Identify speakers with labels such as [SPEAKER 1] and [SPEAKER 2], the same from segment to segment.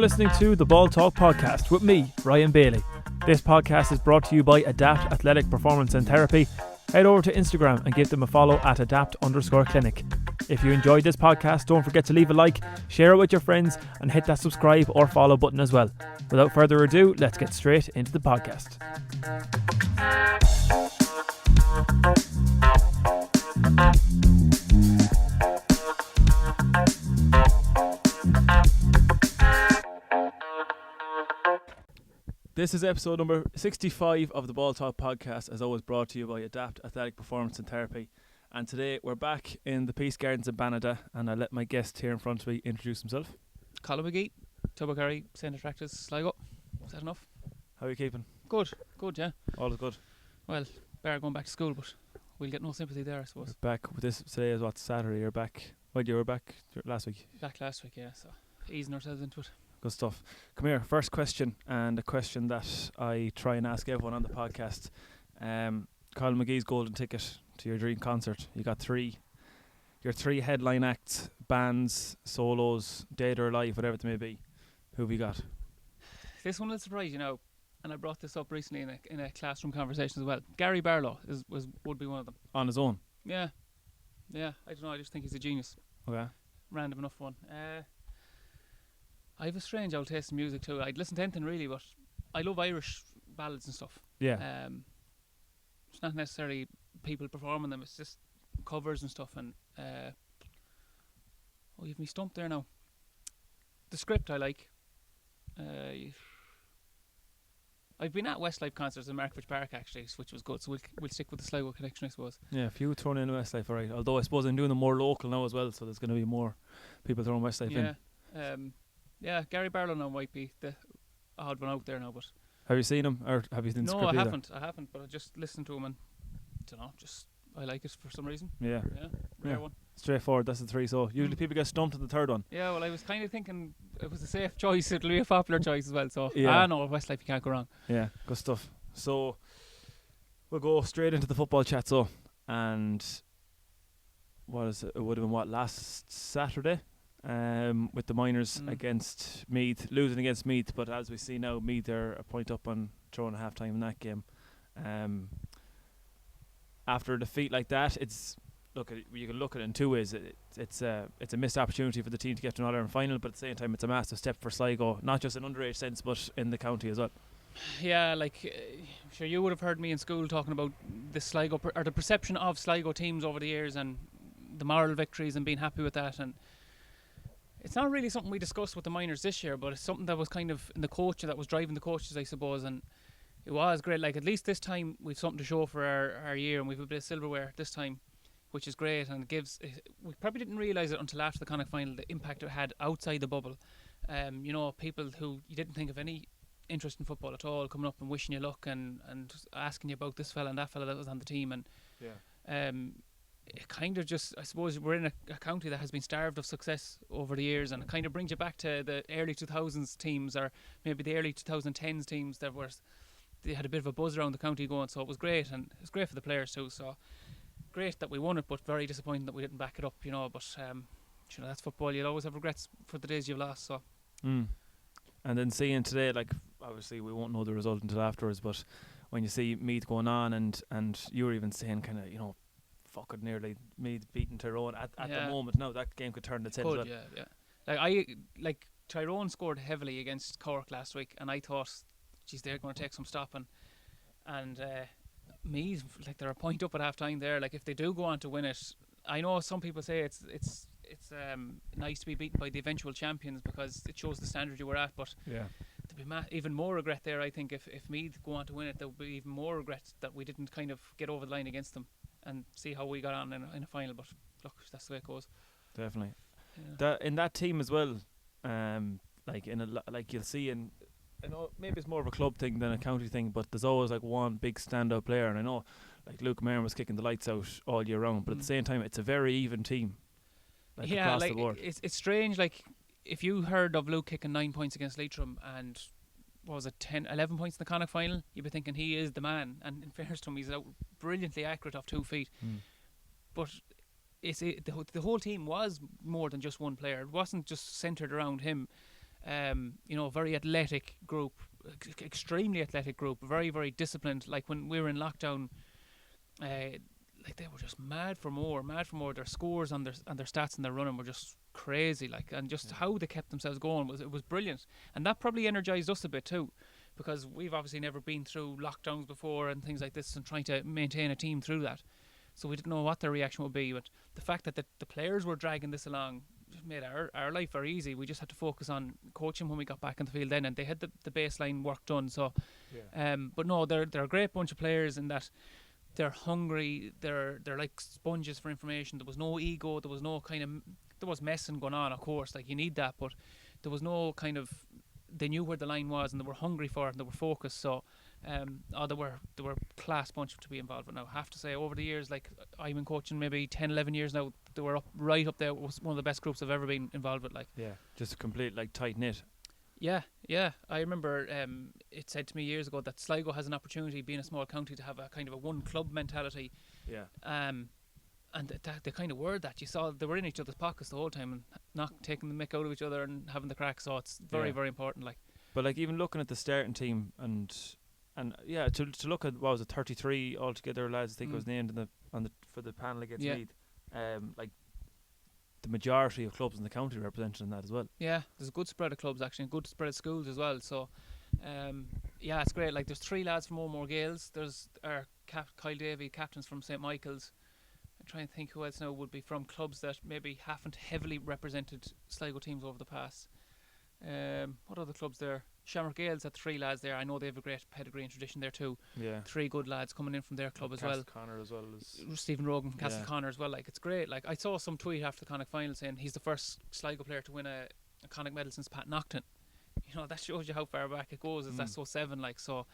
[SPEAKER 1] listening to the Ball Talk podcast with me, Ryan Bailey. This podcast is brought to you by Adapt Athletic Performance and Therapy. Head over to Instagram and give them a follow at adapt_clinic. If you enjoyed this podcast, don't forget to leave a like, share it with your friends, and hit that subscribe or follow button as well. Without further ado, let's get straight into the podcast. This is episode number 65 of the Ball Talk podcast, as always brought to you by Adapt Athletic Performance and Therapy. And today we're back in the Peace Gardens in Banada, and I'll let my guest here in front of me introduce himself.
[SPEAKER 2] Colm McGee, Tubbercurry, St Attracta, Sligo. Is that enough?
[SPEAKER 1] How are you keeping?
[SPEAKER 2] Good, yeah.
[SPEAKER 1] All is good.
[SPEAKER 2] Well, better going back to school, but we'll get no sympathy there, I suppose.
[SPEAKER 1] We're back with this today is what, Saturday? You're back. Well, you were back last week.
[SPEAKER 2] Back last week, yeah, so easing ourselves into it.
[SPEAKER 1] Good stuff. Come here, first question, and a question that I try and ask everyone on the podcast. Colm McGee's golden ticket to your dream concert. You got your three headline acts, bands, solos, dead or alive, whatever it may be. Who have you got?
[SPEAKER 2] This one will surprise you now, and I brought this up recently in a classroom conversation as well. Gary Barlow would be one of them.
[SPEAKER 1] On his own?
[SPEAKER 2] Yeah, I don't know, I just think he's a genius.
[SPEAKER 1] Okay. Random
[SPEAKER 2] enough one. I have a strange old taste in music too. I'd listen to anything really, but I love Irish ballads and stuff.
[SPEAKER 1] Yeah.
[SPEAKER 2] It's not necessarily people performing them, it's just covers and stuff. And you've me stumped there now. The script I like. I've been at Westlife concerts in Markfitch Park actually, which was good, so we'll stick with the Sligo connection, I suppose.
[SPEAKER 1] Yeah, a few thrown in Westlife, alright. Although I suppose I'm doing them more local now as well, so there's going to be more people throwing Westlife in.
[SPEAKER 2] Yeah, Gary Barlow now might be the odd one out there now, but...
[SPEAKER 1] Have you seen him, or have you seen the script
[SPEAKER 2] No,
[SPEAKER 1] either?
[SPEAKER 2] I haven't, but I just listened to him and, I don't know, I like it for some reason.
[SPEAKER 1] Yeah.
[SPEAKER 2] Rare one.
[SPEAKER 1] Straightforward, that's the three, so usually people get stumped at the third one.
[SPEAKER 2] Yeah, well, I was kind of thinking it was a safe choice, it'll be a popular choice as well, so...
[SPEAKER 1] Yeah.
[SPEAKER 2] No, Westlife, you can't go wrong.
[SPEAKER 1] Yeah, good stuff. So, we'll go straight into the football chat, so, and... What is it? It would have been, last Saturday? With the Miners against Meath, losing against Meath, but as we see now, Meath are a point up on throwing a half time in that game. After a defeat like that, you can look at it in two ways. It's a missed opportunity for the team to get to an All-Ireland final, but at the same time, it's a massive step for Sligo, not just in underage sense, but in the county as well.
[SPEAKER 2] Yeah, I'm sure you would have heard me in school talking about the Sligo or the perception of Sligo teams over the years and the moral victories and being happy with that. And it's not really something we discussed with the Miners this year, but it's something that was kind of in the culture that was driving the coaches, I suppose. And it was great. At least this time we've something to show for our year, and we've a bit of silverware this time, which is great. And we probably didn't realise it until after the Connacht final, the impact it had outside the bubble. People who you didn't think of any interest in football at all coming up and wishing you luck and asking you about this fella and that fella that was on the team. And it kind of just, I suppose, we're in a county that has been starved of success over the years, and it kind of brings you back to the early 2000s teams, or maybe the early 2010s teams they had a bit of a buzz around the county going, so it was great, and it was great for the players too, so great that we won it, but very disappointing that we didn't back it up, but that's football. You'll always have regrets for the days you've lost, so. And
[SPEAKER 1] then seeing today, obviously we won't know the result until afterwards, but when you see Meath going on, and you were even saying kind of, fucking nearly Meath beating Tyrone at the moment. Now that game could turn its head as well.
[SPEAKER 2] Yeah. Tyrone scored heavily against Cork last week, and I thought, geez, they're going to take some stopping. And Meath, they're a point up at half time there. If they do go on to win it, I know some people say it's nice to be beaten by the eventual champions because it shows the standard you were at, but there'll be even more regret there. I think if Meath go on to win it, there'll be even more regret that we didn't kind of get over the line against them and see how we got on in a final. But look, that's the way it goes.
[SPEAKER 1] Definitely. In that team as well, you'll see in, I know maybe it's more of a club thing than a county thing, but there's always one big standout player, and I know Luke Maron was kicking the lights out all year round, but at the same time it's a very even team. Across the board. It's
[SPEAKER 2] strange. If you heard of Luke kicking 9 points against Leitrim and what was it, 11 points in the Connacht final, you'd be thinking he is the man. And in fairness to him, he's brilliantly accurate off 2 feet. But the whole team was more than just one player. It wasn't just centred around him. Very athletic group, extremely athletic group, very, very disciplined. Like when we were in lockdown, like they were just mad for more. Their scores and their stats and their running were just crazy. Like, and just how they kept themselves going was brilliant. And that probably energised us a bit too, because we've obviously never been through lockdowns before and things like this, and trying to maintain a team through that. So we didn't know what their reaction would be. But the fact that the players were dragging this along just made our life very easy. We just had to focus on coaching when we got back in the field then, and they had the baseline work done. So, but no, they're a great bunch of players in that. They're hungry. They're like sponges for information. There was no ego. There was no there was messing going on, of course. Like, you need that, but there was no they knew where the line was, and they were hungry for it, and they were focused. So, they were class bunch to be involved with. Now, I have to say, over the years, like, I've been coaching maybe 10, 11 years now. They were right up there. It was one of the best groups I've ever been involved with. Like,
[SPEAKER 1] just a complete tight knit.
[SPEAKER 2] Yeah. I remember it said to me years ago that Sligo has an opportunity, being a small county, to have a kind of a one club mentality.
[SPEAKER 1] Yeah.
[SPEAKER 2] And they kind of were that. You saw they were in each other's pockets the whole time and not taking the mick out of each other and having the crack. So it's very, very important. Like,
[SPEAKER 1] but like, even looking at the starting team and to look at, what was it, 33 altogether lads, I think it was named for the panel against Meath. Like, the majority of clubs in the county represented in that as well. Yeah,
[SPEAKER 2] there's a good spread of clubs, actually, and good spread of schools as well. So, it's great. Like, there's 3 lads from O'More Gales. There's our Kyle Davey, captains from St Michael's. I'm trying to think who else now would be from clubs that maybe haven't heavily represented Sligo teams over the past. What other clubs there? Shamrock Gales had 3 lads there. I know they have a great pedigree and tradition there too.
[SPEAKER 1] Yeah.
[SPEAKER 2] 3 good lads coming in from their club as well.
[SPEAKER 1] Connor as well as
[SPEAKER 2] Stephen Rogan from Castleconnor as well. Like, it's great. Like, I saw some tweet after the Connacht final saying he's the first Sligo player to win a Connacht medal since Pat Naughton. That shows you how far back it goes. It's that's 07. Like, so.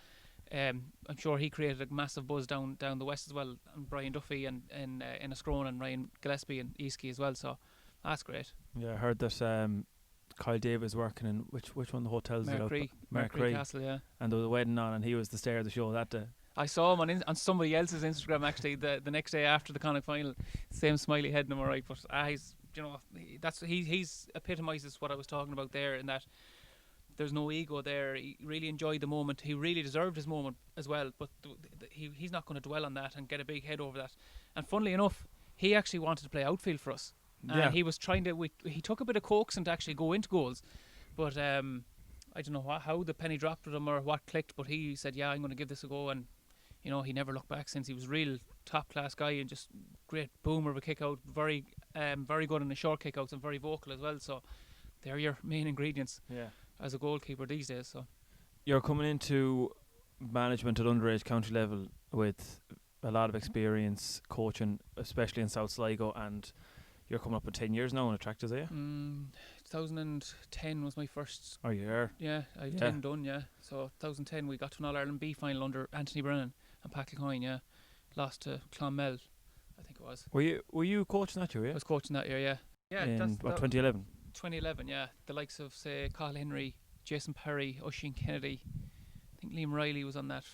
[SPEAKER 2] I'm sure he created a massive buzz down the west as well, and Brian Duffy and Enniscrone and Ryan Gillespie and Eastkey as well. So that's great. Yeah,
[SPEAKER 1] I heard that Kyle Davis working in which one of the hotels?
[SPEAKER 2] Mercury Castle, yeah.
[SPEAKER 1] And there was a wedding on, and he was the star of the show that day.
[SPEAKER 2] I saw him on somebody else's Instagram actually the next day after the Connacht final. Same smiley head, and alright, but he's epitomises what I was talking about there, in that there's no ego there. He really enjoyed the moment. He really deserved his moment as well, but he's not going to dwell on that and get a big head over that. And funnily enough, he actually wanted to play outfield for us. And he was trying to. He took a bit of coaxing to actually go into goals, but I don't know how the penny dropped with him or what clicked. But he said, "Yeah, I'm going to give this a go." And he never looked back since. He was a real top class guy and just great boomer of a kick out. Very good in the short kick outs and very vocal as well. So they're your main ingredients.
[SPEAKER 1] Yeah.
[SPEAKER 2] As a goalkeeper these days. So
[SPEAKER 1] you're coming into management at underage county level with a lot of experience coaching, especially in South Sligo, and you're coming up with 10 years now in Attracta, are you?
[SPEAKER 2] 2010 was my first.
[SPEAKER 1] Oh, you are?
[SPEAKER 2] Yeah, I've 10 done, yeah. So 2010 we got to an All-Ireland B final under Anthony Brennan and Pat Kilcoyne, yeah. Lost to Clon Mel, I think it was.
[SPEAKER 1] Were you coaching that year, yeah?
[SPEAKER 2] I was coaching that year, yeah. Yeah,
[SPEAKER 1] in 2011?
[SPEAKER 2] 2011, yeah. The likes of, say, Carl Henry, Jason Perry, Oisin Kennedy. I think Liam Riley was on that.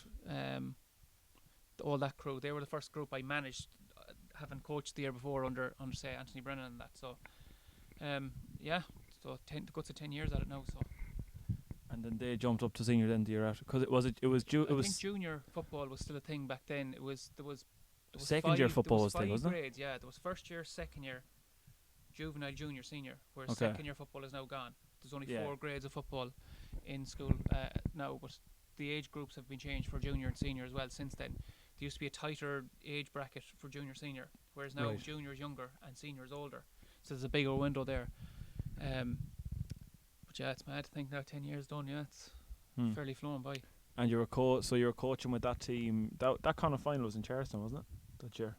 [SPEAKER 2] All that crew. They were the first group I managed, having coached the year before under say Anthony Brennan and that. So, So the guts of 10 years at it now. So.
[SPEAKER 1] And then they jumped up to senior then the year after, because I think
[SPEAKER 2] junior football was still a thing back then. There was
[SPEAKER 1] second year football was thing, wasn't it?
[SPEAKER 2] Grades, yeah. There was first year, second year, juvenile, junior, senior, whereas second year football is now gone. There's only 4 grades of football in school now, but the age groups have been changed for junior and senior as well since then. There used to be a tighter age bracket for junior, senior, whereas now junior is younger and senior is older. So there's a bigger window there. But yeah, it's mad to think now 10 years done, yeah, it's fairly flown by.
[SPEAKER 1] And you were so you were coaching with that team, that kind of final was in Charleston, wasn't it, that year?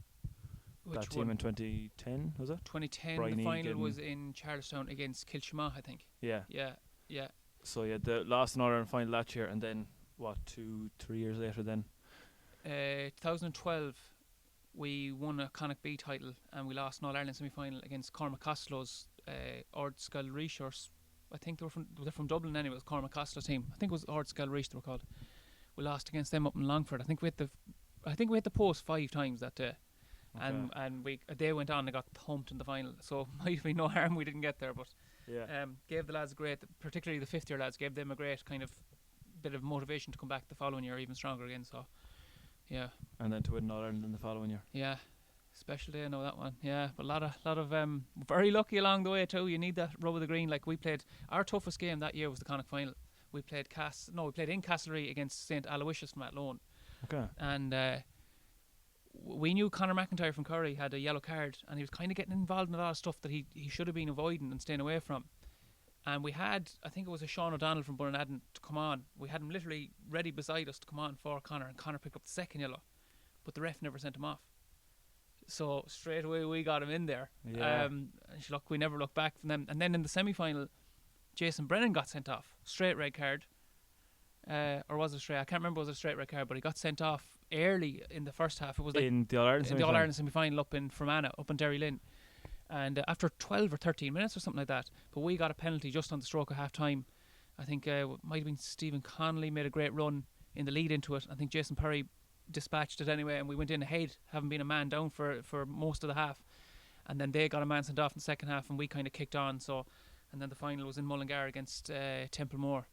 [SPEAKER 1] That team in 2010, was it?
[SPEAKER 2] 2010,
[SPEAKER 1] Brian
[SPEAKER 2] the final
[SPEAKER 1] Egan.
[SPEAKER 2] was in Charlestown against Kilshima, I think.
[SPEAKER 1] Yeah. So the last in Ireland final that year, and then, 2-3 years later then?
[SPEAKER 2] 2012, we won a Connacht B title, and we lost an All-Ireland semi-final against Cormac Costello's Ardskal Reach, I think they're from Dublin anyway. It was Cormac Costello's team. I think it was Ardskal Reach they were called. We lost against them up in Longford. I think we had the post 5 times that day. Okay. And they went on and got humped in the final, so might be no harm we didn't get there, but Gave the lads particularly the fifth year lads, gave them a great kind of bit of motivation to come back the following year even stronger again. So, yeah.
[SPEAKER 1] And then to win All Ireland in the following year.
[SPEAKER 2] Yeah. Special day, I know that one. Yeah, but a lot of very lucky along the way too. You need that rub of the green. Like we played, our toughest game that year was the Connacht final. We played in Castlereagh against St Aloysius from Athlone.
[SPEAKER 1] Okay.
[SPEAKER 2] And we knew Conor McIntyre from Curry had a yellow card, and he was kind of getting involved in a lot of stuff that he should have been avoiding and staying away from. And we had, I think it was a Sean O'Donnell from Bunadden to come on. We had him literally ready beside us to come on for Conor, and Conor picked up the second yellow, but the ref never sent him off. So straight away we got him in there.
[SPEAKER 1] Yeah.
[SPEAKER 2] Look, we never looked back from them. And then in the semi-final, Jason Brennan got sent off, straight red card. Or was it straight? I can't remember. Was it a straight red card? But he got sent off early in the first half. It was like
[SPEAKER 1] in the All Ireland
[SPEAKER 2] semi-final up in Fermanagh, up in Derry Lynn. And after 12 or 13 minutes or something like that, but we got a penalty just on the stroke of half time. I think it might have been Stephen Connolly made a great run in the lead into it. I think Jason Perry dispatched it anyway, and we went in ahead, having been a man down for most of the half. And then they got a man sent off in the second half, and we kind of kicked on. So, and then the final was in Mullingar against Templemore.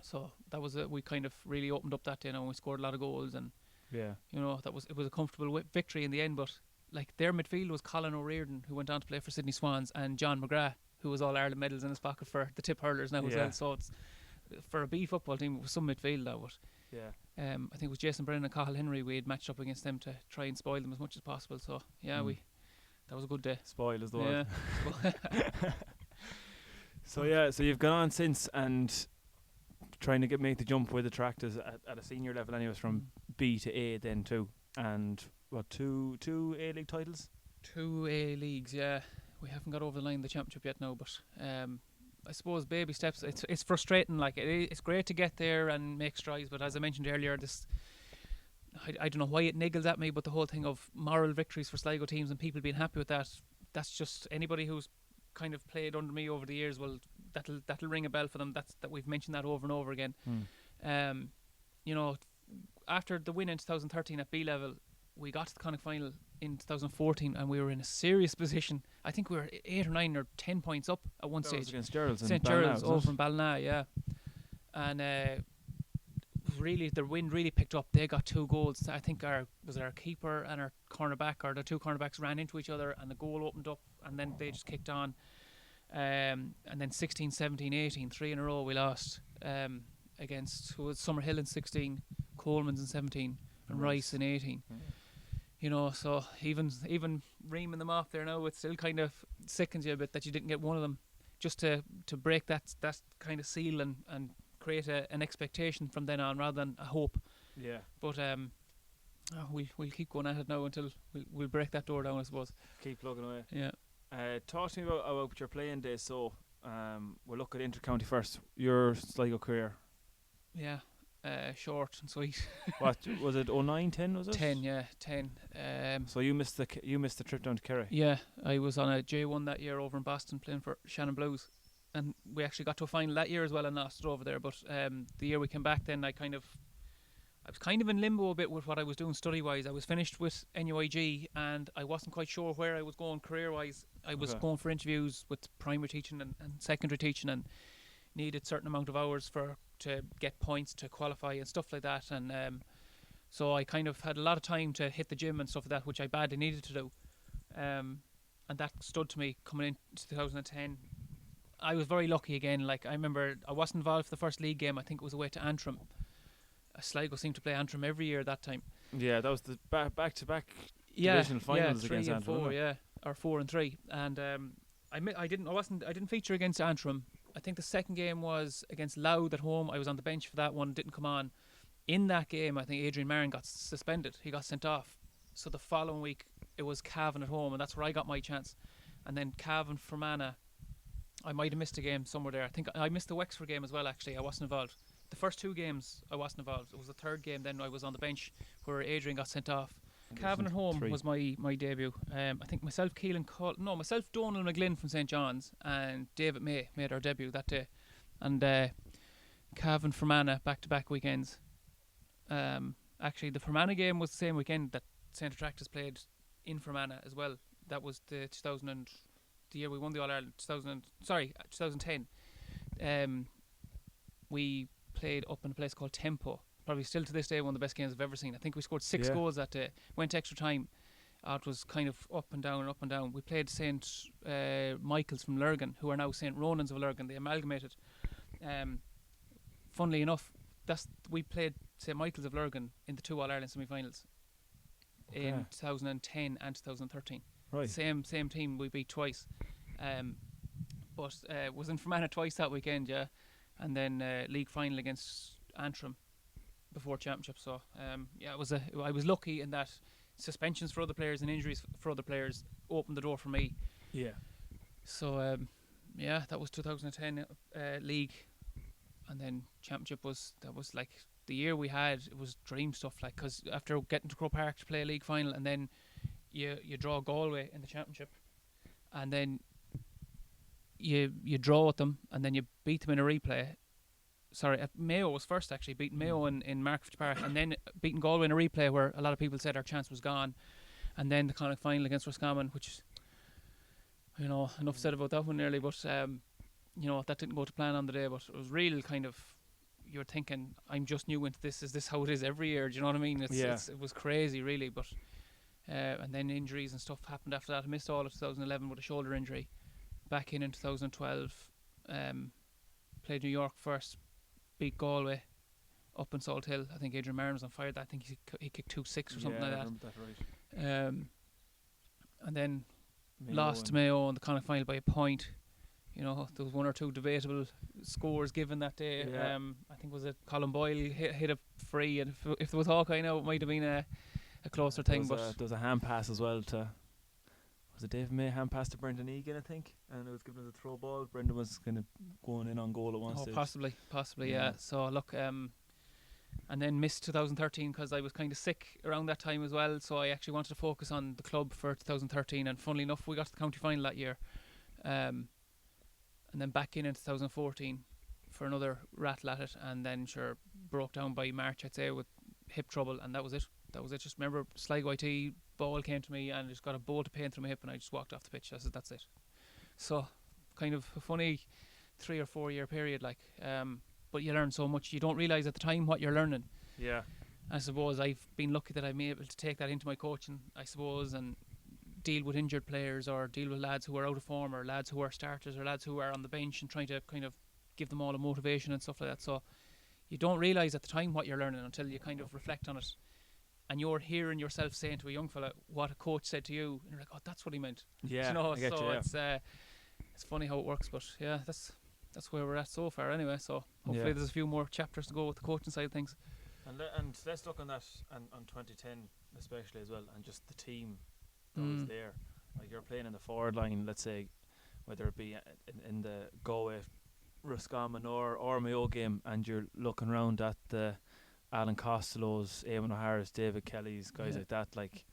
[SPEAKER 2] So that was we kind of really opened up that day, and we scored a lot of goals, and
[SPEAKER 1] yeah,
[SPEAKER 2] you know, it was a comfortable victory in the end. But like their midfield was Colin O'Riordan, who went on to play for Sydney Swans, and John McGrath, who was All Ireland medals in his pocket for the tip hurlers now as well. So it's for a B football team, it was some midfield now, but I think it was Jason Brennan and Cathal Henry we had matched up against them to try and spoil them as much as possible. So that was a good day.
[SPEAKER 1] Spoil is the word. So you've gone on since and trying to make the jump with Attractas at a senior level anyways, from B to A then too. And what, two A League titles? 2
[SPEAKER 2] A Leagues, yeah. We haven't got over the line in the championship yet now, but I suppose baby steps. It's frustrating. Like it's great to get there and make strides, but as I mentioned earlier, I don't know why it niggles at me, but the whole thing of moral victories for Sligo teams and people being happy with that's just anybody who's kind of played under me over the years. Well, that'll ring a bell for them. That we've mentioned that over and over again. You know, after the win in 2013 at B level, we got to the Connacht final in 2014, and we were in a serious position. I think we were 8 or 9 or 10 points up at one stage.
[SPEAKER 1] Against Gerald's
[SPEAKER 2] St Gerald's over from Ballina, yeah. And really, the wind really picked up. They got 2 goals. I think our keeper and our cornerback, or the 2 cornerbacks, ran into each other, and the goal opened up, and then they just kicked on. And then 16, 17, 18, 3 in a row we lost against who was Summerhill in 16, Coleman's in 17, and Rice in 18. You know, so even reaming them off there now, it still kind of sickens you a bit that you didn't get one of them, just to break that kind of seal and create an expectation from then on rather than a hope. Yeah. But we'll keep going at it now until we'll break that door down, I suppose.
[SPEAKER 1] Keep plugging away.
[SPEAKER 2] Yeah.
[SPEAKER 1] Talk to me about your playing days. So we'll look at inter-county first. Your Sligo career.
[SPEAKER 2] Yeah. Short and sweet.
[SPEAKER 1] What was it? 09, 10 was it?
[SPEAKER 2] 10, yeah, 10.
[SPEAKER 1] So you missed the trip down to Kerry.
[SPEAKER 2] Yeah, I was on a J1 that year over in Boston playing for Shannon Blues, and we actually got to a final that year as well and lost it over there. But the year we came back, then I was kind of in limbo a bit with what I was doing study wise. I was finished with NUIG and I wasn't quite sure where I was going career wise. I was going for interviews with primary teaching and secondary teaching, and needed certain amount of hours to get points to qualify and stuff like that, and so I kind of had a lot of time to hit the gym and stuff like that, which I badly needed to do, and that stood to me coming into 2010. I was very lucky again. Like I remember I wasn't involved for the first league game. I think it was away to Antrim. Sligo seemed to play Antrim every year that time.
[SPEAKER 1] Yeah, that was the back-to-back divisional finals against Antrim.
[SPEAKER 2] 3 and 4, or 4 and 3, and I didn't feature against Antrim. I think the second game was against Louth at home. I was on the bench for that one, didn't come on. In that game, I think Adrian Marin got suspended. He got sent off. So the following week, it was Cavan at home, and that's where I got my chance. And then Cavan Fermanagh, I might have missed a game somewhere there. I think I missed the Wexford game as well, actually. I wasn't involved. The first 2 games, I wasn't involved. It was the third game, then I was on the bench where Adrian got sent off. Cavan at home was my debut. I think myself, Donal McGlynn from St John's and David May made our debut that day, and Cavan Fermanagh back-to-back weekends. Actually, the Fermanagh game was the same weekend that St Attracta played in Fermanagh as well. That was the the year we won the All Ireland 2010. We played up in a place called Tempo. Probably still to this day one of the best games I've ever seen. I think we scored 6 goals that day. Went extra time. It was kind of up and down. We played St Michael's from Lurgan, who are now St Ronan's of Lurgan. They amalgamated. Funnily enough, we played St Michael's of Lurgan in the 2 All Ireland semi-finals in 2010 and 2013.
[SPEAKER 1] Right.
[SPEAKER 2] Same team we beat twice. But was in Fermanagh twice that weekend, yeah. And then league final against Antrim before championship. So I was lucky in that suspensions for other players and injuries for other players opened the door for me.
[SPEAKER 1] Yeah.
[SPEAKER 2] So that was 2010 league, and then championship was like the year we had. It was dream stuff, like, because after getting to Croke Park to play a league final, and then you draw Galway in the championship, and then you draw with them, and then you beat them in a replay. Sorry, Mayo was first, actually, beating Mayo in Markfitch Park, and then beating Galway in a replay where a lot of people said our chance was gone, and then the Connacht final against Roscommon, which, enough said about that one nearly, but that didn't go to plan on the day, but it was real kind of, you're thinking, I'm just new into this, is this how it is every year, do you know what I mean? It was crazy, really, but and then injuries and stuff happened after that. I missed all of 2011 with a shoulder injury. Back in 2012, played New York first, beat Galway up in Salt Hill. I think Adrian Martin was on fire. I think he kicked 2-6 or something like that.
[SPEAKER 1] I remember that, right.
[SPEAKER 2] And then lost to Mayo in the Connacht final by a point. There was 1 or 2 debatable scores given that day. I think was it Colm McGee hit a free, and if there was Hawkeye now, it might have been a closer thing. But
[SPEAKER 1] there was a hand pass as well to. Was it Dave May hand pass to Brendan Egan, I think, and it was given as a throw ball. Brendan was kind of going in on goal at one stage.
[SPEAKER 2] Possibly, yeah. So look, and then missed 2013 because I was kind of sick around that time as well. So I actually wanted to focus on the club for 2013, and funnily enough, we got to the county final that year, and then back in 2014 for another rattle at it, and then broke down by March, I'd say, with hip trouble, and that was it. Just remember, Sligo IT ball came to me and just got a bolt of pain through my hip, and I just walked off the pitch. I said, that's it. So kind of a funny 3 or 4 year period, like, but you learn so much. You don't realise at the time what you're learning.
[SPEAKER 1] Yeah.
[SPEAKER 2] I suppose I've been lucky that I'm able to take that into my coaching, I suppose, and deal with injured players, or deal with lads who are out of form, or lads who are starters, or lads who are on the bench, and trying to kind of give them all a motivation and stuff like that. So you don't realise at the time what you're learning until you kind of reflect on it. And you're hearing yourself saying to a young fella what a coach said to you, and you're like, oh, that's what he meant.
[SPEAKER 1] Yeah,
[SPEAKER 2] I get you, it's funny how it works, but yeah, that's where we're at so far anyway. So hopefully there's a few more chapters to go with the coaching side of things.
[SPEAKER 1] And let's look on that, and on 2010 especially as well, and just the team that was there. Like, you're playing in the forward line, let's say, whether it be in the Galway, Roscommon or Mayo game, and you're looking around at the Alan Costello's, Eamon O'Hara's, David Kelly's, guys like that, like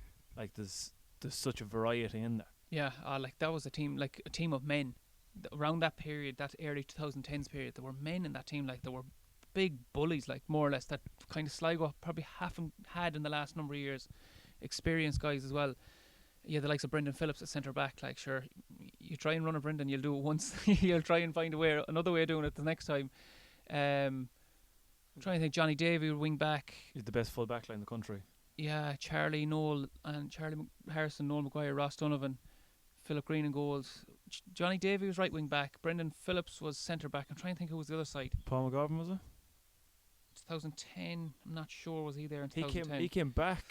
[SPEAKER 1] there's such a variety in there.
[SPEAKER 2] Yeah, like that was a team of men. Around that period, that early 2010s period, there were men in that team, like there were big bullies, like more or less, that kind of Sligo probably haven't had in the last number of years. Experienced guys as well. Yeah, the likes of Brendan Phillips at centre back, like, sure, you try and run a Brendan, you'll do it once, you'll try and find another way of doing it the next time. I'm trying to think. Johnny Davey, wing back.
[SPEAKER 1] He's the best full back line in the country.
[SPEAKER 2] Yeah, Charlie Harrison, Noel Maguire, Ross Donovan, Philip Green in goals. Johnny Davey was right wing back. Brendan Phillips was centre back. I'm trying to think who was the other side.
[SPEAKER 1] Paul McGovern, was it?
[SPEAKER 2] 2010. I'm not sure. Was he there in 2010?
[SPEAKER 1] He came back.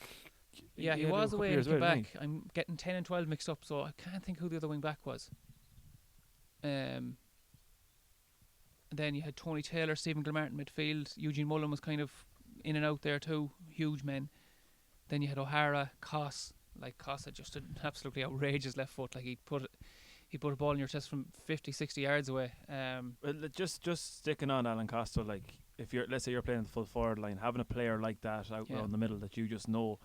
[SPEAKER 2] Yeah, he was away and he came back. I'm getting 10 and 12 mixed up, so I can't think who the other wing back was. Then you had Tony Taylor, Stephen Gilmartin midfield. Eugene Mullen was kind of in and out there too. Huge men. Then you had O'Hara, Coss. Like, Coss had just an absolutely outrageous left foot. Like, he put a ball in your chest from 50, 60 yards away.
[SPEAKER 1] Well, just sticking on Alan Costello, like, let's say you're playing the full forward line, having a player like that out around the middle that you just know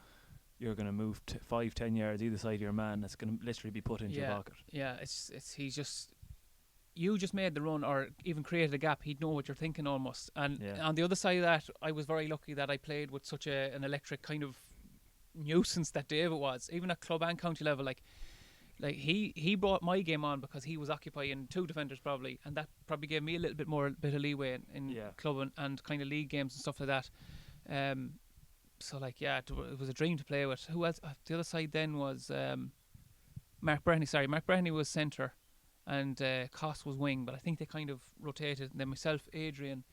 [SPEAKER 1] you're going to move 5-10 yards either side of your man, that's going to literally be put into your pocket. Yeah,
[SPEAKER 2] you just made the run or even created a gap, he'd know what you're thinking almost. And on the other side of that, I was very lucky that I played with such an electric kind of nuisance that David was, even at club and county level. Like like he brought my game on because he was occupying 2 defenders probably, and that probably gave me a little bit of leeway in club and kind of league games and stuff like that. So like it was a dream to play with. Who else? The other side then was Mark Breheny. Sorry, Mark Breheny was centre, and Coss was wing. But I think they kind of rotated. And then myself, Adrian,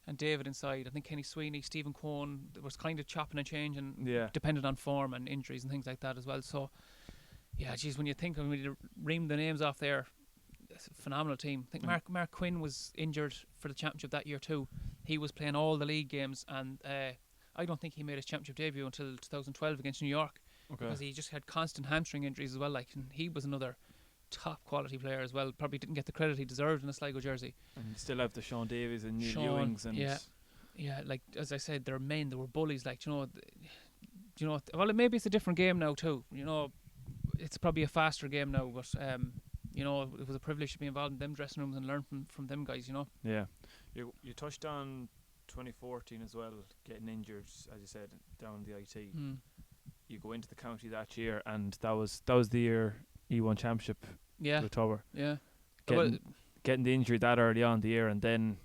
[SPEAKER 2] and David inside. I think Kenny Sweeney, Stephen Quone. There was kind of chopping and changing, depending on form and injuries and things like that as well. So yeah, geez, when you think when you ream the names off there, it's a phenomenal team. I think Mark Quinn was injured for the championship that year too. He was playing all the league games, and I don't think he made his championship debut until 2012 against New York, because he just had constant hamstring injuries as well. Like, and he was another top quality player as well. Probably didn't get the credit he deserved in a Sligo jersey.
[SPEAKER 1] And you still have the Sean Davies and Neil Ewings and
[SPEAKER 2] like as I said, they're men. They were bullies. Like you know. Well, maybe it's a different game now too. You know, it's probably a faster game now, but you know, it was a privilege to be involved in them dressing rooms and learn from them guys. You know.
[SPEAKER 1] Yeah, you touched on 2014 as well, getting injured, as you said, down the IT. You go into the county that year, and that was the year you won championship.
[SPEAKER 2] Yeah,
[SPEAKER 1] with Tubber.
[SPEAKER 2] Yeah,
[SPEAKER 1] getting the injury that early on the year, and then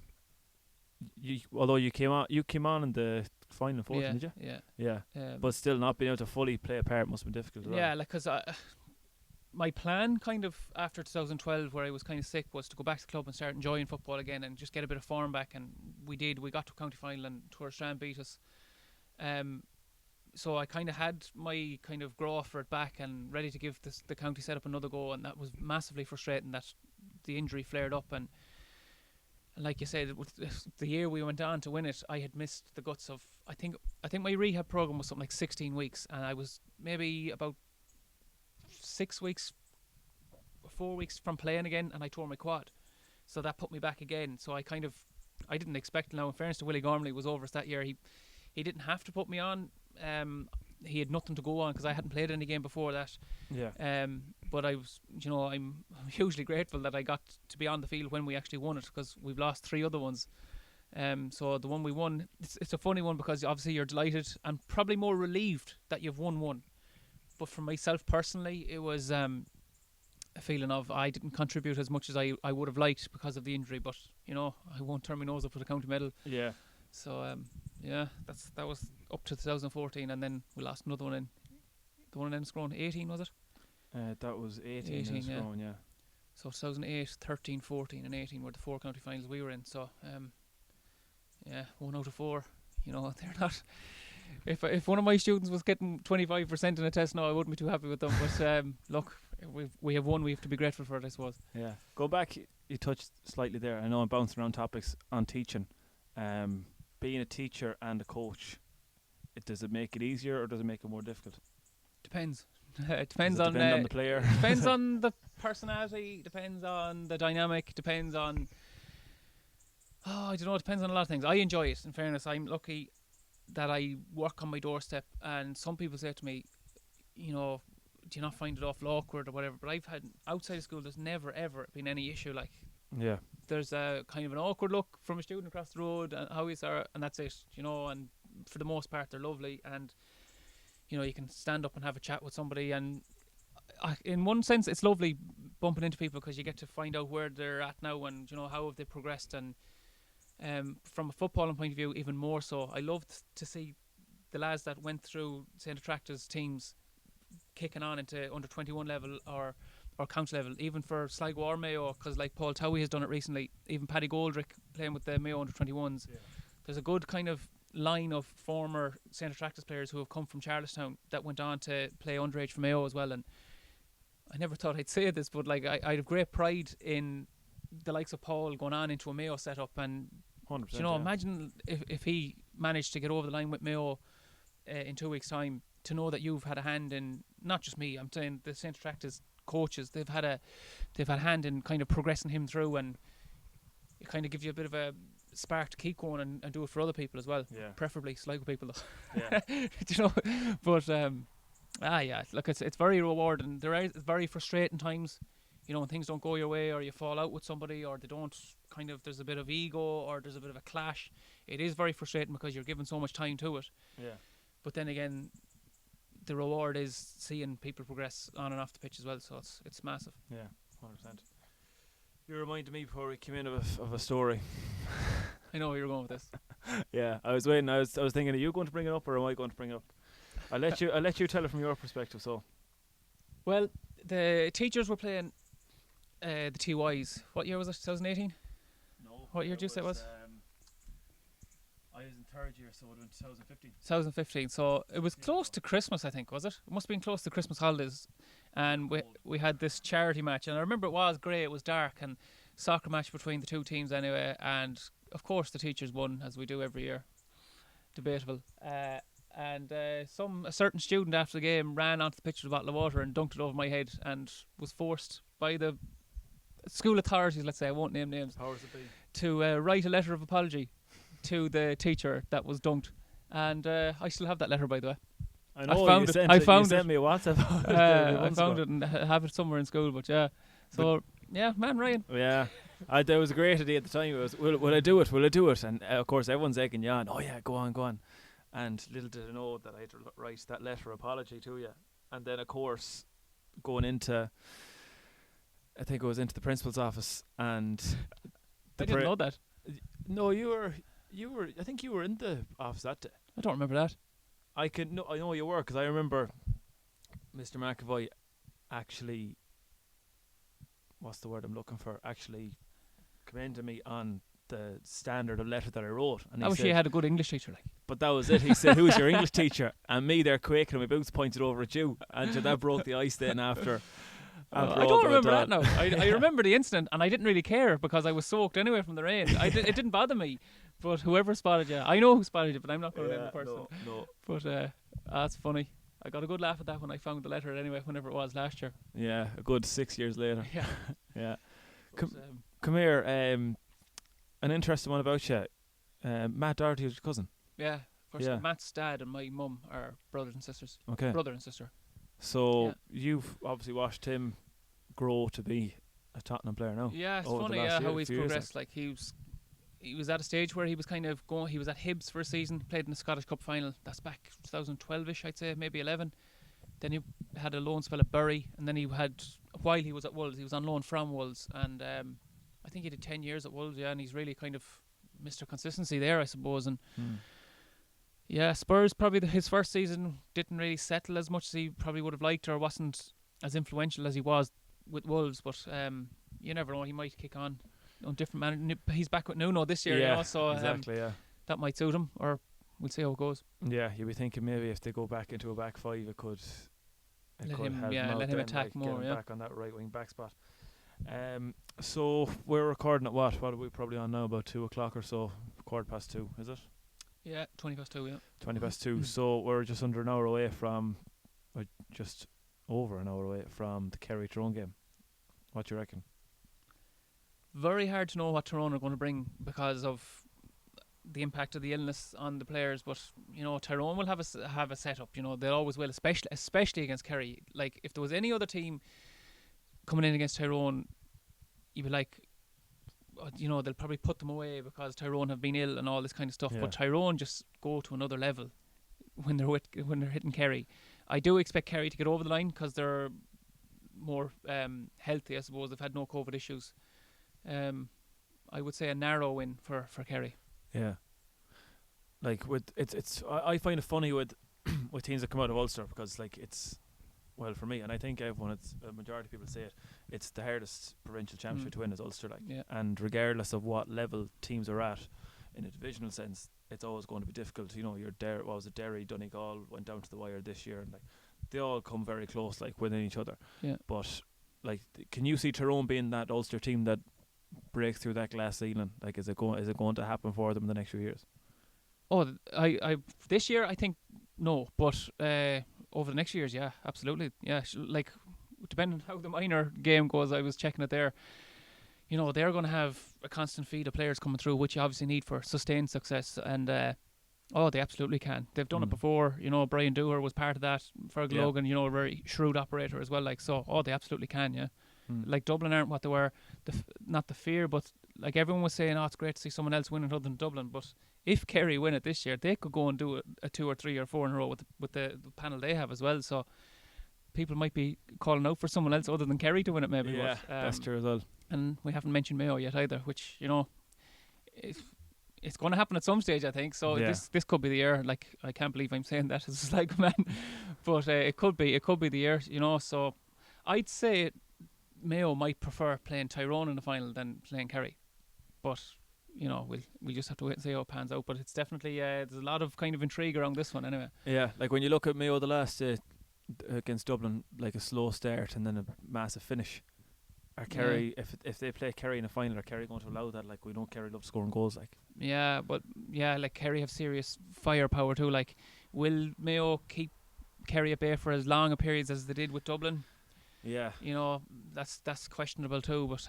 [SPEAKER 1] although you came on in the final fourth, did you? Yeah. But still, not being able to fully play a part must have been difficult as well.
[SPEAKER 2] Yeah, like because my plan kind of after 2012, where I was kind of sick, was to go back to the club and start enjoying football again and just get a bit of form back. And we did. We got to a county final and Tubbercurry beat us. So I kind of had my kind of grow for it back and ready to give the county setup another go, and that was massively frustrating that the injury flared up. And like you said, the year we went on to win it, I had missed the guts of. I think my rehab program was something like 16 weeks, and I was maybe about 4 weeks from playing again, and I tore my quad, so that put me back again. So I didn't expect. Now, in fairness to Willie Gormley, was over us that year. He didn't have to put me on. He had nothing to go on because I hadn't played any game before that.
[SPEAKER 1] Yeah.
[SPEAKER 2] But I was, I'm hugely grateful that I got to be on the field when we actually won it, because we've lost 3 other ones. So the one we won, it's a funny one because obviously you're delighted and probably more relieved that you've won one. But for myself personally, it was a feeling of I didn't contribute as much as I would have liked because of the injury. But I won't turn my nose up for the county medal.
[SPEAKER 1] Yeah.
[SPEAKER 2] So that was up to 2014, and then we lost another one in the one in Enniscrone. 18 was it?
[SPEAKER 1] That was 18 in Enniscrone, yeah. So
[SPEAKER 2] 2008, 13, 14 and 18 were the 4 county finals we were in. So 1 out of 4. They're not. If one of my students was getting 25% in a test now, I wouldn't be too happy with them. But look, we have won. We have to be grateful for it, I suppose.
[SPEAKER 1] Yeah. Go back. You touched slightly there. I know I'm bouncing around topics on teaching. Being a teacher and a coach, does it make it easier or does it make it more difficult?
[SPEAKER 2] Depends. It depends
[SPEAKER 1] on the player.
[SPEAKER 2] Depends on the personality. Depends on the dynamic. Depends on. I don't know. It depends on a lot of things. I enjoy it. In fairness, I'm lucky that I work on my doorstep, and some people say to me, do you not find it awful awkward or whatever? But I've had outside of school, there's never ever been any issue. Like,
[SPEAKER 1] yeah,
[SPEAKER 2] there's a kind of an awkward look from a student across the road, and how is there, and that's it. And for the most part, they're lovely, and you can stand up and have a chat with somebody, and in one sense, it's lovely bumping into people because you get to find out where they're at now, and how have they progressed, and from a footballing point of view, even more so. I loved to see the lads that went through St Attracta's teams kicking on into under 21 level or county level, even for Sligo or Mayo, because like Paul Towie has done it recently, even Paddy Goldrick playing with the Mayo under 21s. Yeah. There's a good kind of line of former St Attracta's players who have come from Charlestown that went on to play underage for Mayo as well. And I never thought I'd say this, but like I have great pride in the likes of Paul going on into a Mayo setup, and
[SPEAKER 1] 100%,
[SPEAKER 2] imagine if he managed to get over the line with Mayo in 2 weeks' time, to know that you've had a hand in, not just me, I'm saying the St Attracta's coaches, they've had a hand in kind of progressing him through, and it kind of gives you a bit of a spark to keep going and do it for other people as well.
[SPEAKER 1] Yeah.
[SPEAKER 2] Preferably Sligo people though.
[SPEAKER 1] Yeah.
[SPEAKER 2] But look, it's very rewarding. There are very frustrating times, when things don't go your way, or you fall out with somebody, or they don't there's a bit of ego, or there's a bit of a clash. It is very frustrating because you're giving so much time to it.
[SPEAKER 1] Yeah.
[SPEAKER 2] But then again, the reward is seeing people progress on and off the pitch as well. So it's massive.
[SPEAKER 1] Yeah, 100%. You reminded me before we came in of a story.
[SPEAKER 2] I know where you're going with this.
[SPEAKER 1] Yeah, I was waiting. I was thinking, are you going to bring it up or am I going to bring it up? I'll let you tell it from your perspective. So,
[SPEAKER 2] well, the teachers were playing the TYs. What year was it? 2018.
[SPEAKER 1] no.
[SPEAKER 2] What year did you say it was?
[SPEAKER 1] I was in third year, so it would have been 2015.
[SPEAKER 2] 2015. So it was close to Christmas, I think, was it? It must have been close to Christmas holidays. And we had this charity match, and I remember it was grey. It was dark, and soccer match between the two teams anyway. And of course, the teachers won, as we do every year. Debatable. And a certain student after the game ran onto the pitch with a bottle of water and dunked it over my head, and was forced by the school authorities, let's say, I won't name names,
[SPEAKER 1] Powers that be.
[SPEAKER 2] to write a letter of apology to the teacher that was dunked. And I still have that letter, by the way.
[SPEAKER 1] I know.
[SPEAKER 2] I found
[SPEAKER 1] you
[SPEAKER 2] it.
[SPEAKER 1] sent me a WhatsApp.
[SPEAKER 2] I found it and have it somewhere in school. But yeah, so yeah, man, Ryan.
[SPEAKER 1] Yeah, there was a great idea at the time. It was, will I do it? Will I do it? And of course, everyone's egging you on. Oh yeah, go on. And little did I know that I had to write that letter of apology to you. And then, of course, going into, I think it was into the principal's office, and
[SPEAKER 2] I didn't know that.
[SPEAKER 1] No, you were. I think you were in the office that day.
[SPEAKER 2] I don't remember that.
[SPEAKER 1] I know you were, because I remember Mr. McAvoy actually, what's the word I'm looking for? Actually commended me on the standard of letter that I wrote. And
[SPEAKER 2] I wish you had a good English teacher, like.
[SPEAKER 1] But that was it. He said, "Who's your English teacher?" And me there quaking, and my boots pointed over at you. And so that broke the ice then after.
[SPEAKER 2] I don't remember that now. I remember the incident, and I didn't really care because I was soaked anyway from the rain. It didn't bother me. But whoever spotted you, I know who spotted you, but I'm not going to remember the person.
[SPEAKER 1] No.
[SPEAKER 2] But that's funny. I got a good laugh at that when I found the letter anyway, whenever it was last year.
[SPEAKER 1] Yeah, a good 6 years later.
[SPEAKER 2] Yeah.
[SPEAKER 1] Yeah.
[SPEAKER 2] But,
[SPEAKER 1] Come here. An interesting one about you. Matt Doherty is your cousin.
[SPEAKER 2] Yeah. First,
[SPEAKER 1] Yeah.
[SPEAKER 2] Matt's dad and my mum are brothers and sisters.
[SPEAKER 1] Okay.
[SPEAKER 2] Brother and sister.
[SPEAKER 1] So you've obviously watched him grow to be a Tottenham player now.
[SPEAKER 2] Yeah, it's
[SPEAKER 1] over the
[SPEAKER 2] funny
[SPEAKER 1] last
[SPEAKER 2] how
[SPEAKER 1] year,
[SPEAKER 2] he's
[SPEAKER 1] few years,
[SPEAKER 2] progressed. Like he was at a stage where he was kind of going. He was at Hibs for a season, played in the Scottish Cup final. That's back 2012ish, I'd say, maybe 11. Then he had a loan spell at Bury, and then he had, while he was at Wolves, he was on loan from Wolves, and I think he did 10 years at Wolves. Yeah, and he's really kind of Mr. Consistency there, I suppose. And yeah, Spurs probably his first season didn't really settle as much as he probably would have liked, or wasn't as influential as he was with Wolves. But you never know, he might kick on different man. He's back with Nuno this year,
[SPEAKER 1] yeah,
[SPEAKER 2] you know, so
[SPEAKER 1] exactly. Yeah,
[SPEAKER 2] that might suit him, or we'll see how it goes.
[SPEAKER 1] yeah. You'd be thinking maybe if they go back into a back five, it could.
[SPEAKER 2] Let him attack more.
[SPEAKER 1] Get him back on that right wing back spot. So we're recording at what? What are we probably on now? About 2:00 or so. 2:15, is it?
[SPEAKER 2] Yeah, 2:20. Yeah,
[SPEAKER 1] 2:20. So we're just under an hour away from, or just over an hour away from the Kerry Tyrone game. What do you reckon?
[SPEAKER 2] Very hard to know what Tyrone are going to bring because of the impact of the illness on the players. But you know, Tyrone will have a setup. You know, they always will, especially against Kerry. Like if there was any other team coming in against Tyrone, you'd be like, you know, they'll probably put them away because Tyrone have been ill and all this kind of stuff.
[SPEAKER 1] Yeah.
[SPEAKER 2] But Tyrone just go to another level when they're hitting Kerry. I do expect Kerry to get over the line because they're more healthy, I suppose. They've had no COVID issues. I would say a narrow win for Kerry.
[SPEAKER 1] Yeah. Like with I find it funny with with teams that come out of Ulster because like it's, well, for me, and I think everyone, it's a majority of people say it's the hardest provincial championship to win is Ulster, like.
[SPEAKER 2] Yeah.
[SPEAKER 1] And regardless of what level teams are at, in a divisional sense, it's always going to be difficult. You know, Derry, Donegal went down to the wire this year, and like they all come very close, like within each other.
[SPEAKER 2] Yeah.
[SPEAKER 1] But like, can you see Tyrone being that Ulster team that breaks through that glass ceiling? Like, is it going to happen for them in the next few years?
[SPEAKER 2] Oh, I this year I think no, but over the next years, yeah, absolutely, yeah. Like depending on how the minor game goes, I was checking it there. You know, they're going to have a constant feed of players coming through, which you obviously need for sustained success. And they absolutely can. They've done it before. You know, Brian Dooher was part of that. Ferg Logan, you know, a very shrewd operator as well. Like so, they absolutely can. Yeah, like Dublin aren't what they were. Not the fear, but like everyone was saying, it's great to see someone else winning other than Dublin. But if Kerry win it this year, they could go and do a 2 or 3 or 4 in a row with the panel they have as well. So people might be calling out for someone else other than Kerry to win it, maybe.
[SPEAKER 1] Yeah,
[SPEAKER 2] but,
[SPEAKER 1] that's true as well.
[SPEAKER 2] And we haven't mentioned Mayo yet either, which, you know, it's going to happen at some stage, I think. So this could be the year. Like, I can't believe I'm saying that as a Sligo man, but it could be the year, you know. So I'd say Mayo might prefer playing Tyrone in the final than playing Kerry, but you know, we'll just have to wait and see how it pans out. But it's definitely there's a lot of kind of intrigue around this one anyway.
[SPEAKER 1] Yeah, like when you look at Mayo the last against Dublin, like a slow start and then a massive finish. Are Kerry, if they play Kerry in a final, are Kerry going to allow that? Like, we know Kerry love scoring goals, like.
[SPEAKER 2] Yeah, but like Kerry have serious firepower too. Like, will Mayo keep Kerry at bay for as long a periods as they did with Dublin?
[SPEAKER 1] Yeah,
[SPEAKER 2] you know, that's questionable too. But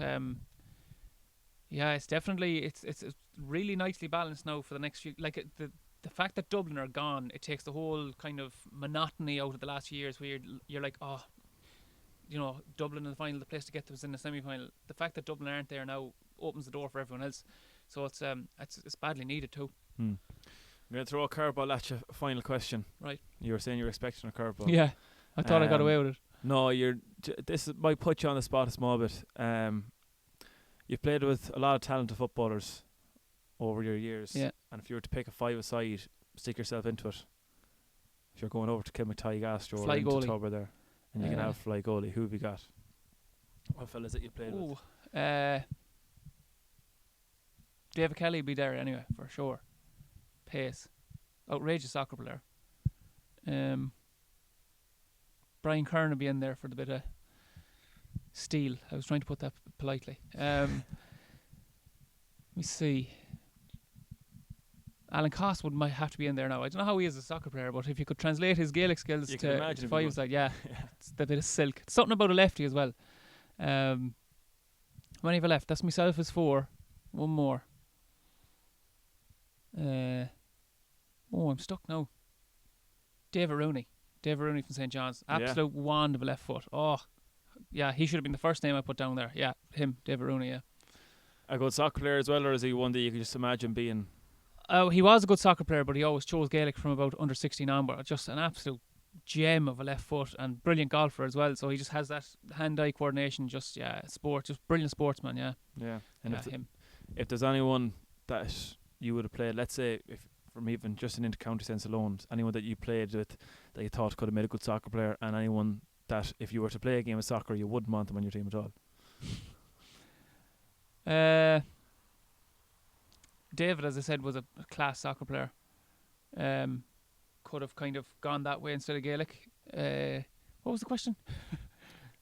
[SPEAKER 2] yeah, it's definitely it's really nicely balanced now for the next few. Like the fact that Dublin are gone, it takes the whole kind of monotony out of the last few years where you're like, oh, you know, Dublin in the final, the place to get to was in the semi-final. The fact that Dublin aren't there now opens the door for everyone else. So it's badly needed too.
[SPEAKER 1] I'm going to throw a curveball at you. Final question.
[SPEAKER 2] Right.
[SPEAKER 1] You were saying you're expecting a curveball.
[SPEAKER 2] Yeah, I thought I got away with it.
[SPEAKER 1] No, this might put you on the spot a small bit. You've played with a lot of talented footballers over your years.
[SPEAKER 2] Yeah.
[SPEAKER 1] And if you were to pick a five-a-side, stick yourself into it. If you're going over to Kilmactygastro or into Tubber there, and you can have fly goalie, who have you got? What fellas that you played with?
[SPEAKER 2] David Kelly be there anyway, for sure. Pace. Outrageous soccer player. Brian Kern will be in there for the bit of steel. I was trying to put that politely. Let me see. Alan Costwood might have to be in there now. I don't know how he is as a soccer player, but if you could translate his Gaelic skills to five-side, it's the bit of silk. Something about a lefty as well. How many have I left? That's myself as 4. One more. I'm stuck now. David Rooney from St John's. Absolute wand of a left foot. Oh, yeah, he should have been the first name I put down there. Yeah, him, David Rooney, yeah.
[SPEAKER 1] A good soccer player as well, or is he one that you can just imagine being...
[SPEAKER 2] Oh, he was a good soccer player, but he always chose Gaelic from about under 16 onward. Just an absolute gem of a left foot and brilliant golfer as well. So he just has that hand-eye coordination. Just brilliant sportsman. Yeah.
[SPEAKER 1] And
[SPEAKER 2] him.
[SPEAKER 1] If there's anyone that you would have played, let's say, if from even just an inter-county sense alone, anyone that you played with that you thought could have made a good soccer player, and anyone that if you were to play a game of soccer, you wouldn't want them on your team at all.
[SPEAKER 2] David, as I said, was a class soccer player. Could have kind of gone that way instead of Gaelic. What was the question?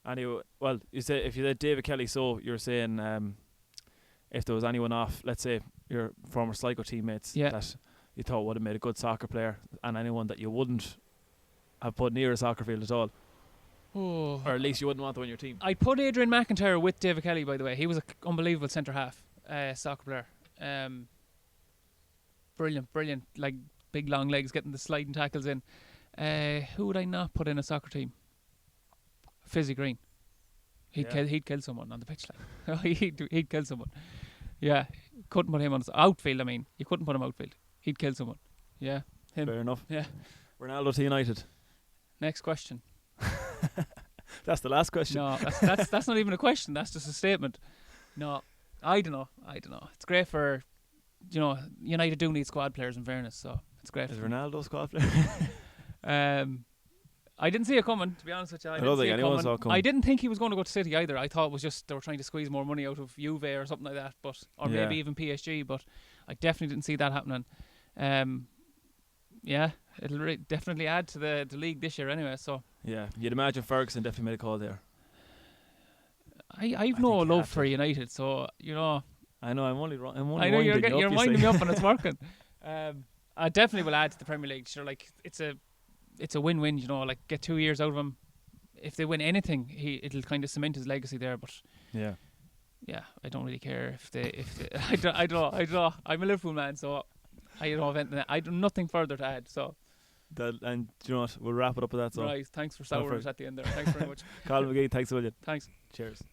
[SPEAKER 1] Anyway, well, you said if you said David Kelly, so you're saying if there was anyone off, let's say your former Sligo teammates that you thought would have made a good soccer player, and anyone that you wouldn't have put near a soccer field at all.
[SPEAKER 2] Oh.
[SPEAKER 1] Or at least you wouldn't want them on your team.
[SPEAKER 2] I put Adrian McIntyre with David Kelly, by the way. He was an unbelievable centre half soccer player. Brilliant, like big long legs, getting the sliding tackles in. Who would I not put in a soccer team? Fizzy Green. He'd kill someone on the pitch. Like he'd kill someone. Yeah, couldn't put him on outfield. I mean, you couldn't put him outfield. He'd kill someone. Yeah, him.
[SPEAKER 1] Fair enough.
[SPEAKER 2] Yeah.
[SPEAKER 1] Ronaldo to United. Next
[SPEAKER 2] question.
[SPEAKER 1] That's the last question.
[SPEAKER 2] No, that's not even a question. That's just a statement. No, I don't know. It's great for, United do need squad players in fairness, so it's great.
[SPEAKER 1] Is Ronaldo a squad player?
[SPEAKER 2] I didn't see it coming, to be honest with you.
[SPEAKER 1] I don't think anyone saw it coming.
[SPEAKER 2] I didn't think he was going to go to City either. I thought it was just they were trying to squeeze more money out of Juve or something like that, or maybe even PSG. But I definitely didn't see that happening. It'll definitely add to the league this year anyway. So
[SPEAKER 1] yeah, you'd imagine Ferguson definitely made a call there.
[SPEAKER 2] I've no love for United, so
[SPEAKER 1] I know I'm only
[SPEAKER 2] I know you're winding me up and it's working. I definitely will add to the Premier League. Sure, like it's a win-win. Like get 2 years out of him. If they win anything, it'll kind of cement his legacy there. But yeah, I don't really care if they I don't know. I'm a Liverpool man, so I have nothing further to add. So.
[SPEAKER 1] And do you know what? We'll wrap it up with that. So.
[SPEAKER 2] Right. Thanks for souring it at the end there. Thanks very much.
[SPEAKER 1] Colm McGee, thanks a million.
[SPEAKER 2] Thanks.
[SPEAKER 1] Cheers.